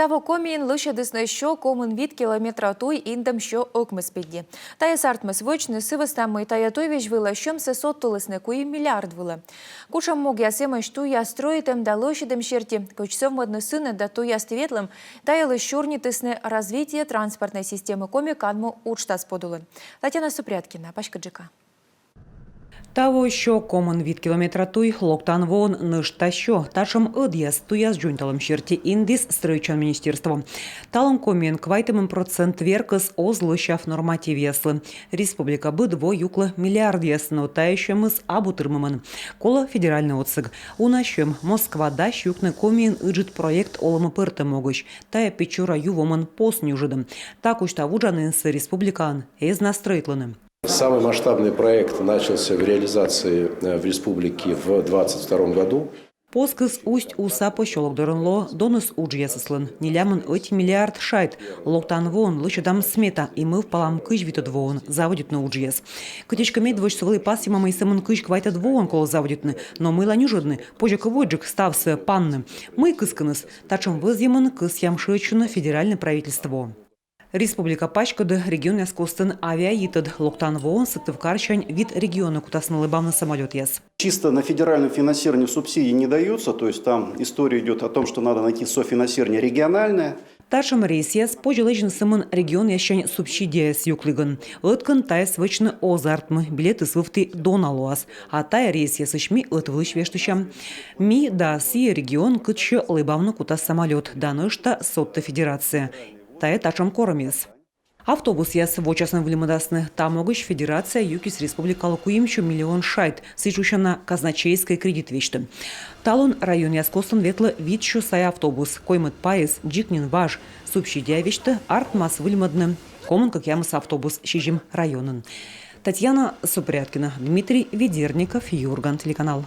Таво комін лише десне, що комин від кілометра той індем, що окмеспідді. Та є сартмес вочне сивестами та я той віжвила, щом се соттолеснику і мільярд вила. Кучам мог я сема, що я строїтем да лошадем щерті, коч сьом односине да то я стветлим, та я лишурні тисне розвиття транспортної системи коміканмо учта сподули. Тетяна Супряткіна, Пашка Джика. Таво, що комен від кілометра той, локтан вон ниш та що, ташом од'яз туя з джунталом щерті індіс стройчан міністерство. Талом комін квайтемем процент веркас озлощав норматив ясли. Республіка бидво юкле мільярд ясно, та ще мис абутирмемен. Коло федеральний оцик. У нашем Москва да щукне комін іджит проєкт олами перте могощ, та я печора ювомен поснюжидем. Також та вуджанинси республікан із настройтленим. Самый масштабный проект начался в реализации в республике в 2022 году. Поскыз усть уса пощолок дорынло, доныс уджьясыслын. Нелямын öt миллиард шайт. Локтан вон, лычыдам смета, и мы в палам кыш витод вон, заводит на уджьяс. Кытечками двочсовый пас и мама и самын кыш квайтад вон коло заводитны, но мы ланюжидны, позже воджик стався панны. Мы кысканыс, тачем вызъемын кыс ямшечуна федеральное правительство. Республика Пачкады регион яскостын авиаитад. Локтан вон сыктывкарчань вид региона кутасны лыбам самолет яс. Чисто на федеральном финансировании субсидий не даются, то есть там история идет о том, что надо найти софинансирование региональное. Ташем рейс яс пожилежен сымын регион ящань субсидия с юклиган. Ыткан тай свычны озартмы, билеты свыфты доналуас, а тай рейс яс ишми ытвылыш вештущам. Ми да си регион кытчы лыбамны кутас самолет, да нышта сотта федерация. Тая тачам коромес. Автобус яс вочасны влимадасны. Там могыч федерация юкис республикалы куимчу миллион шайт, сычущана казначейской кредит вешты. Талон район яскостын ветлы витчу сай автобус, коймыт паис, джикнин важ, субсидия вешты, артмас влимадны. Комын как ямыс автобус, щижим районын. Татьяна Супряткина, Дмитрий Ведерников, Юрган, телеканал.